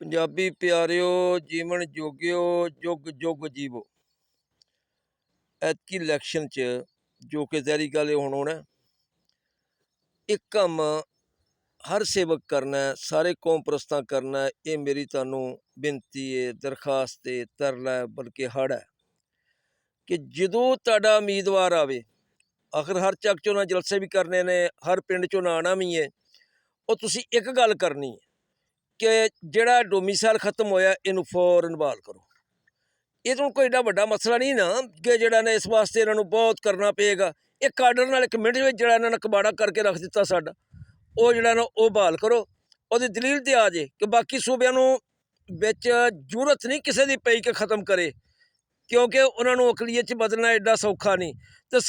ਪੰਜਾਬੀ ਪਿਆਰਿਓ, ਜੀਵਨ ਜੋਗਿਓ, ਜੁਗ ਜੁਗ ਜੀਵੋ। ਐਤਕੀ ਇਲੈਕਸ਼ਨ 'ਚ ਜੋ ਕਿ ਜ਼ਹਿਰੀ ਗੱਲ ਹੁਣ ਹੋਣਾ, ਇੱਕ ਕੰਮ ਹਰ ਸੇਵਕ ਕਰਨਾ, ਸਾਰੇ ਕੌਮ ਪ੍ਰਸਤਾਂ ਕਰਨਾ। ਇਹ ਮੇਰੀ ਤੁਹਾਨੂੰ ਬੇਨਤੀ ਹੈ, ਦਰਖਾਸਤ ਹੈ, ਤਰਲਾ ਹੈ, ਬਲਕਿ ਹੜ ਹੈ ਕਿ ਜਦੋਂ ਤੁਹਾਡਾ ਉਮੀਦਵਾਰ ਆਵੇ, ਆਖਰ ਹਰ ਚੱਕ 'ਚੋਂ ਨਾ ਜਲਸੇ ਵੀ ਕਰਨੇ ਨੇ, ਹਰ ਪਿੰਡ 'ਚੋਂ ਨਾ ਆਉਣਾ ਵੀ ਹੈ, ਉਹ ਤੁਸੀਂ ਇੱਕ ਗੱਲ ਕਰਨੀ ਹੈ ਕਿ ਜਿਹੜਾ ਡੋਮੀਸਾਈਲ ਖਤਮ ਹੋਇਆ ਇਹਨੂੰ ਫੌਰਨ ਬਹਾਲ ਕਰੋ। ਇਹ ਤਾਂ ਕੋਈ ਏਡਾ ਵੱਡਾ ਮਸਲਾ ਨਹੀਂ ਨਾ ਕਿ ਜਿਹੜਾ ਨੇ ਇਸ ਵਾਸਤੇ ਇਹਨਾਂ ਨੂੰ ਬਹੁਤ ਕਰਨਾ ਪਏਗਾ। ਇੱਕ ਆਰਡਰ ਨਾਲ ਇੱਕ ਮਿੰਟ ਵਿੱਚ ਜਿਹੜਾ ਇਹਨਾਂ ਨੇ ਕਬਾੜਾ ਕਰਕੇ ਰੱਖ ਦਿੱਤਾ ਸਾਡਾ, ਉਹ ਜਿਹੜਾ ਨਾ ਉਹ ਬਹਾਲ ਕਰੋ। ਉਹਦੀ ਦਲੀਲ ਤੇ ਆ ਜੇ ਕਿ ਬਾਕੀ ਸੂਬਿਆਂ ਨੂੰ ਵਿੱਚ ਜ਼ਰੂਰਤ ਨਹੀਂ ਕਿਸੇ ਦੀ ਪਈ ਕਿ ਖ਼ਤਮ ਕਰੇ, ਕਿਉਂਕਿ ਉਹਨਾਂ ਨੂੰ ਅਕਲੀਅਤ 'ਚ ਬਦਲਣਾ ਐਡਾ ਸੌਖਾ ਨਹੀਂ। ਅਤੇ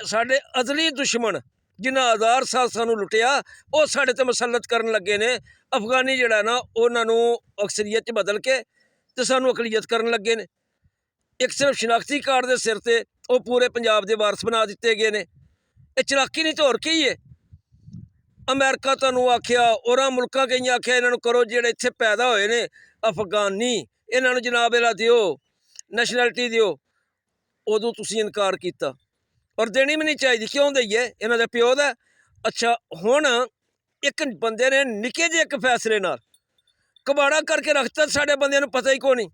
ਸਾਡੇ ਅਜ਼ਲੀ ਦੁਸ਼ਮਣ ਜਿਨ੍ਹਾਂ ਹਜ਼ਾਰ ਸਾਲ ਸਾਨੂੰ ਲੁੱਟਿਆ, ਉਹ ਸਾਡੇ 'ਤੇ ਮੁਸੱਲਤ ਕਰਨ ਲੱਗੇ ਨੇ। ਅਫਗਾਨੀ ਜਿਹੜਾ ਨਾ ਉਹਨਾਂ ਨੂੰ ਅਕਸਰੀਅਤ 'ਚ ਬਦਲ ਕੇ ਅਤੇ ਸਾਨੂੰ ਅਕਲੀਅਤ ਕਰਨ ਲੱਗੇ ਨੇ। ਇੱਕ ਸਿਰਫ ਸ਼ਨਾਖਤੀ ਕਾਰਡ ਦੇ ਸਿਰ 'ਤੇ ਉਹ ਪੂਰੇ ਪੰਜਾਬ ਦੇ ਵਾਰਸ ਬਣਾ ਦਿੱਤੇ ਗਏ ਨੇ। ਇਹ ਚਲਾਕੀ ਨਹੀਂ ਤਾਂ ਹੋਰ ਕੀ ਹੈ। ਅਮਰੀਕਾ ਤੁਹਾਨੂੰ ਆਖਿਆ, ਹੋਰਾਂ ਮੁਲਕਾਂ ਕਈਆਂ ਆਖਿਆ ਇਹਨਾਂ ਨੂੰ ਕਰੋ, ਜਿਹੜੇ ਇੱਥੇ ਪੈਦਾ ਹੋਏ ਨੇ ਅਫਗਾਨੀ, ਇਹਨਾਂ ਨੂੰ ਜਨਾਬ ਇਹਦਾ ਦਿਓ, ਨੈਸ਼ਨੈਲਿਟੀ ਦਿਓ। ਉਦੋਂ ਤੁਸੀਂ ਇਨਕਾਰ ਕੀਤਾ, ਔਰ ਦੇਣੀ ਵੀ ਨਹੀਂ ਚਾਹੀਦੀ। ਕਿਉਂ ਦਈਏ? ਇਹਨਾਂ ਦੇ ਪਿਓ ਦਾ। ਅੱਛਾ, ਹੁਣ ਇੱਕ ਬੰਦੇ ਨੇ ਨਿੱਕੇ ਜਿਹੇ ਇੱਕ ਫੈਸਲੇ ਨਾਲ ਕਬਾੜਾ ਕਰਕੇ ਰੱਖਤਾ, ਸਾਡੇ ਬੰਦਿਆਂ ਨੂੰ ਪਤਾ ਹੀ ਕੋਈ ਨਹੀਂ।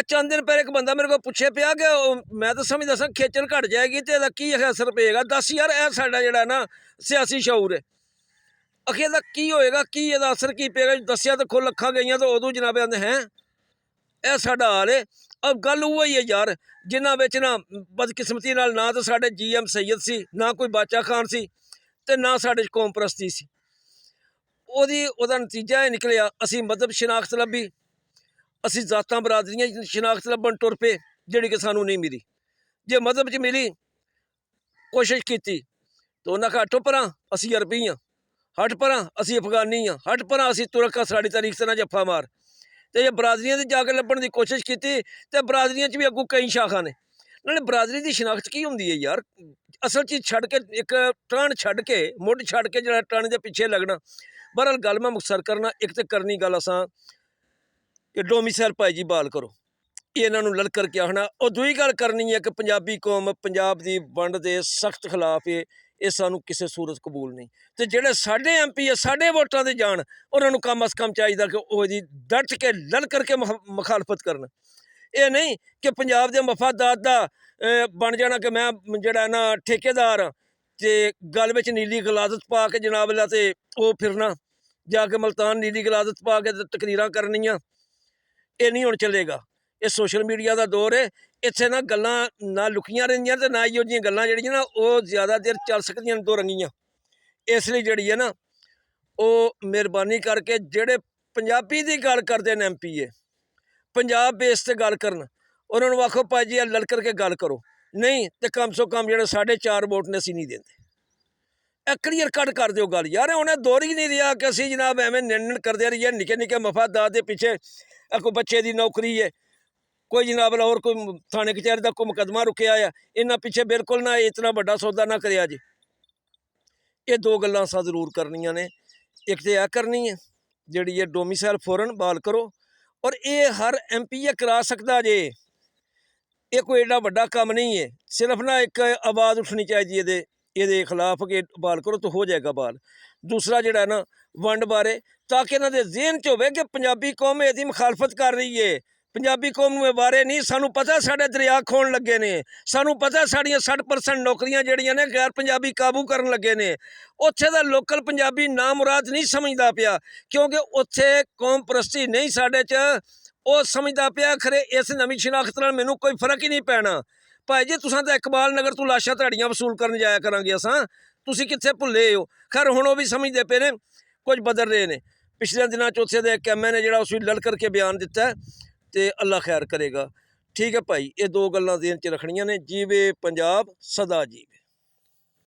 ਚੰਦ ਦਿਨ ਪਹਿਲੇ ਇੱਕ ਬੰਦਾ ਮੇਰੇ ਕੋਲ ਪੁੱਛੇ ਪਿਆ ਕਿ ਮੈਂ ਤਾਂ ਸਮਝਦਾ ਸਾਂ ਖੇਚਲ ਘਟ ਜਾਏਗੀ ਅਤੇ ਇਹਦਾ ਕੀ ਅਸਰ ਪਏਗਾ। ਦੱਸ ਯਾਰ, ਇਹ ਸਾਡਾ ਜਿਹੜਾ ਨਾ ਸਿਆਸੀ ਸ਼ਊਰ ਹੈ। ਅਖੇ ਇਹਦਾ ਕੀ ਹੋਏਗਾ, ਕੀ ਇਹਦਾ ਅਸਰ ਕੀ ਪਏਗਾ? ਦੱਸਿਆ ਤਾਂ ਖੁੱਲ੍ਹ ਅੱਖਾਂ ਗਈਆਂ ਤਾਂ ਉਦੋਂ ਜਨਾਬ ਆਂਦੇ ਹੈ ਇਹ ਸਾਡਾ ਹਾਲ ਹੈ। ਗੱਲ ਉਹ ਹੀ ਹੈ ਯਾਰ, ਜਿਨ੍ਹਾਂ ਵਿੱਚ ਨਾ ਬਦਕਿਸਮਤੀ ਨਾਲ ਨਾ ਤਾਂ ਸਾਡੇ GM ਸੈਯਦ ਸੀ, ਨਾ ਕੋਈ ਬਾਚਾ ਖਾਨ ਸੀ, ਅਤੇ ਨਾ ਸਾਡੇ 'ਚ ਕੌਮ ਪ੍ਰਸਤੀ ਸੀ। ਉਹਦਾ ਨਤੀਜਾ ਇਹ ਨਿਕਲਿਆ, ਅਸੀਂ ਮਜ਼ਹਬ ਸ਼ਨਾਖਤ ਲੱਭੀ, ਅਸੀਂ ਜ਼ਾਤਾਂ ਬਰਾਦਰੀਆਂ ਸ਼ਨਾਖਤ ਲੱਭਣ ਤੁਰ ਪਏ, ਜਿਹੜੀ ਕਿ ਸਾਨੂੰ ਨਹੀਂ ਮਿਲੀ। ਜੇ ਮਜ਼ਹਬ 'ਚ ਮਿਲੀ, ਕੋਸ਼ਿਸ਼ ਕੀਤੀ ਤਾਂ ਉਹਨਾਂ ਕਿਹਾ ਹਟੋ ਪਰਾਂ ਅਸੀਂ ਅਰਬੀ ਹਾਂ, ਹਟ ਪਰਾਂ ਅਸੀਂ ਅਫਗਾਨੀ ਹਾਂ, ਹਟ ਪਰਾਂ ਅਸੀਂ ਤੁਰਕ ਹਾਂ, ਸਾਡੀ ਤਾਰੀਖ ਤੇ ਨਾ ਜੱਫਾ ਮਾਰ। ਅਤੇ ਜੇ ਬਰਾਦਰੀਆਂ 'ਤੇ ਜਾ ਕੇ ਲੱਭਣ ਦੀ ਕੋਸ਼ਿਸ਼ ਕੀਤੀ ਤਾਂ ਬਰਾਦਰੀਆਂ 'ਚ ਵੀ ਅੱਗੋਂ ਕਈ ਸ਼ਾਖਾ ਨੇ। ਨਾਲੇ ਬਰਾਦਰੀ ਦੀ ਸ਼ਨਾਖਤ ਕੀ ਹੁੰਦੀ ਹੈ ਯਾਰ? ਅਸਲ ਚੀਜ਼ ਛੱਡ ਕੇ, ਇੱਕ ਟਾਣ ਛੱਡ ਕੇ, ਮੁੱਢ ਛੱਡ ਕੇ ਜਿਹੜਾ ਟਾਣੇ ਦੇ ਪਿੱਛੇ ਲੱਗਣਾ। ਬਹਰਹਾਲ ਗੱਲ ਮੈਂ ਮੁਖਤਸਰ ਕਰਨਾ, ਇੱਕ ਤਾਂ ਕਰਨੀ ਗੱਲ ਅਸਾਂ ਕਿ ਡੋਮੀਸਾਈਲ ਭਾਈ ਜੀ ਬਹਾਲ ਕਰੋ, ਇਹ ਇਹਨਾਂ ਨੂੰ ਲਲਕਰ ਕੇ ਆਖਣਾ। ਉਹ ਦੂਈ ਗੱਲ ਕਰਨੀ ਹੈ ਕਿ ਪੰਜਾਬੀ ਕੌਮ ਪੰਜਾਬ ਦੀ ਵੰਡ ਦੇ ਸਖਤ ਖਿਲਾਫ ਹੈ, ਇਹ ਸਾਨੂੰ ਕਿਸੇ ਸੂਰਤ ਕਬੂਲ ਨਹੀਂ। ਅਤੇ ਜਿਹੜੇ ਸਾਡੇ MP ਹੈ, ਸਾਡੇ ਵੋਟਾਂ 'ਤੇ ਜਾਣ, ਉਹਨਾਂ ਨੂੰ ਕਮ ਅਜ਼ ਕਮ ਚਾਹੀਦਾ ਕਿ ਉਹ ਇਹਦੀ ਡਟ ਕੇ ਲਲਕਰ ਕੇ ਮੁਖਾਲਫਤ ਕਰਨ। ਇਹ ਨਹੀਂ ਕਿ ਪੰਜਾਬ ਦੇ ਮਫਾਦਾਤ ਦਾ ਬਣ ਜਾਣਾ ਕਿ ਮੈਂ ਜਿਹੜਾ ਨਾ ਠੇਕੇਦਾਰ ਹਾਂ ਅਤੇ ਗੱਲ ਵਿੱਚ ਨੀਲੀ ਗਲਾਦਤ ਪਾ ਕੇ ਜਨਾਬ ਲਾ ਅਤੇ ਉਹ ਫਿਰਨਾ ਜਾ ਕੇ ਮੁਲਤਾਨ ਨੀਲੀ ਗਲਾਦਤ ਪਾ ਕੇ ਤਕਰੀਰਾਂ ਕਰਨੀਆਂ। ਇਹ ਨਹੀਂ ਹੁਣ ਚੱਲੇਗਾ। ਇਹ ਸੋਸ਼ਲ ਮੀਡੀਆ ਦਾ ਦੌਰ ਹੈ, ਇੱਥੇ ਨਾ ਗੱਲਾਂ ਨਾ ਲੁਕੀਆਂ ਰਹਿੰਦੀਆਂ ਅਤੇ ਨਾ ਇਹੋ ਜਿਹੀਆਂ ਗੱਲਾਂ ਜਿਹੜੀਆਂ ਨਾ ਉਹ ਜ਼ਿਆਦਾ ਦੇਰ ਚੱਲ ਸਕਦੀਆਂ ਨੇ ਦੋ ਰੰਗੀਆਂ। ਇਸ ਲਈ ਜਿਹੜੀ ਹੈ ਨਾ ਉਹ ਮਿਹਰਬਾਨੀ ਕਰਕੇ ਜਿਹੜੇ ਪੰਜਾਬੀ ਦੀ ਗੱਲ ਕਰਦੇ ਨੇ MP ਹੈ, ਪੰਜਾਬ ਬੇਸ 'ਤੇ ਗੱਲ ਕਰਨ, ਉਹਨਾਂ ਨੂੰ ਆਖੋ ਭਾਈ ਜੀ ਇਹ ਲਲਕਰ ਕੇ ਗੱਲ ਕਰੋ। ਨਹੀਂ ਤੇ ਕਮ ਸੋ ਕਮ ਜਿਹੜੇ 4.5 ਵੋਟ ਨੇ ਅਸੀਂ ਨਹੀਂ ਦਿੰਦੇ। ਇਹ ਕਲੀਅਰ ਕੱਟ ਕਰ ਦਿਓ ਗੱਲ ਯਾਰ। ਉਹਨੇ ਦੌਰ ਹੀ ਨਹੀਂ ਰਿਹਾ ਕਿ ਅਸੀਂ ਜਨਾਬ ਐਵੇਂ ਨਿਣ ਕਰਦੇ ਰਹੀਏ ਨਿੱਕੇ ਨਿੱਕੇ ਮਫਾਦਾਤ ਦੇ ਪਿੱਛੇ। ਕੋਈ ਬੱਚੇ ਦੀ ਨੌਕਰੀ ਹੈ, ਕੋਈ ਜਨਾਬ ਹੋਰ ਕੋਈ ਥਾਣੇ ਕਚਹਿਰੀ ਦਾ ਕੋਈ ਮੁਕੱਦਮਾ ਰੁਕਿਆ ਆ, ਇਹਨਾਂ ਪਿੱਛੇ ਬਿਲਕੁਲ ਨਾ ਇਤਨਾ ਵੱਡਾ ਸੌਦਾ ਨਾ ਕਰਿਆ ਜੀ। ਇਹ ਦੋ ਗੱਲਾਂ ਅਸਾਂ ਜ਼ਰੂਰ ਕਰਨੀਆਂ ਨੇ। ਇੱਕ ਤਾਂ ਇਹ ਕਰਨੀ ਹੈ ਜਿਹੜੀ ਹੈ ਡੋਮੀਸਾਈਲ ਫੌਰਨ ਬਹਾਲ ਕਰੋ, ਔਰ ਇਹ ਹਰ MP ਕਰਾ ਸਕਦਾ ਜੇ। ਇਹ ਕੋਈ ਏਡਾ ਵੱਡਾ ਕੰਮ ਨਹੀਂ ਹੈ। ਸਿਰਫ ਨਾ ਇੱਕ ਆਵਾਜ਼ ਉੱਠਣੀ ਚਾਹੀਦੀ ਇਹਦੇ ਖਿਲਾਫ ਕਿ ਬਹਾਲ ਕਰੋ ਤਾਂ ਹੋ ਜਾਏਗਾ ਬਹਾਲ। ਦੂਸਰਾ ਜਿਹੜਾ ਨਾ ਵੰਡ ਬਾਰੇ, ਤਾਂ ਕਿ ਇਹਨਾਂ ਦੇ ਜ਼ਿਹਨ 'ਚ ਹੋਵੇ ਕਿ ਪੰਜਾਬੀ ਕੌਮ ਇਹਦੀ ਮੁਖਾਲਫਤ ਕਰ ਰਹੀ ਹੈ। ਪੰਜਾਬੀ ਕੌਮ ਨੂੰ ਇਹ ਬਾਰੇ ਨਹੀਂ, ਸਾਨੂੰ ਪਤਾ ਸਾਡੇ ਦਰਿਆ ਖੋਣ ਲੱਗੇ ਨੇ, ਸਾਨੂੰ ਪਤਾ ਸਾਡੀਆਂ 60% ਨੌਕਰੀਆਂ ਜਿਹੜੀਆਂ ਨੇ ਗੈਰ ਪੰਜਾਬੀ ਕਾਬੂ ਕਰਨ ਲੱਗੇ ਨੇ। ਉੱਥੇ ਦਾ ਲੋਕਲ ਪੰਜਾਬੀ ਨਾਮੁਰਾਦ ਨਹੀਂ ਸਮਝਦਾ ਪਿਆ, ਕਿਉਂਕਿ ਉੱਥੇ ਕੌਮ ਪ੍ਰਸਤੀ ਨਹੀਂ ਸਾਡੇ 'ਚ। ਉਹ ਸਮਝਦਾ ਪਿਆ ਖਰੇ ਇਸ ਨਵੀਂ ਸ਼ਨਾਖਤ ਨਾਲ ਮੈਨੂੰ ਕੋਈ ਫਰਕ ਹੀ ਨਹੀਂ ਪੈਣਾ। ਭਾਈ ਜੀ ਤੁਸਾਂ ਤਾਂ ਇਕਬਾਲ ਨਗਰ ਤੋਂ ਲਾਸ਼ਾਂ ਤੁਹਾਡੀਆਂ ਵਸੂਲ ਕਰਨ ਜਾਇਆ ਕਰਾਂਗੇ ਅਸਾਂ, ਤੁਸੀਂ ਕਿੱਥੇ ਭੁੱਲੇ ਹੋ? ਖੈਰ ਹੁਣ ਉਹ ਵੀ ਸਮਝਦੇ ਪਏ ਨੇ, ਕੁਝ ਬਦਲ ਰਹੇ ਨੇ। ਪਿਛਲੇ ਦਿਨਾਂ 'ਚ ਉੱਥੇ ਦੇ ਇੱਕ MA ਨੇ ਜਿਹੜਾ ਉਸ ਵੀ ਲਲਕਰ ਕੇ ਬਿਆਨ ਦਿੱਤਾ, ਅਤੇ ਅੱਲਾ ਖੈਰ ਕਰੇਗਾ। ਠੀਕ ਹੈ ਭਾਈ, ਇਹ ਦੋ ਗੱਲਾਂ ਦੇਣ 'ਚ ਰੱਖਣੀਆਂ ਨੇ। ਜੀਵੇ ਪੰਜਾਬ, ਸਦਾ ਜੀਵੇ।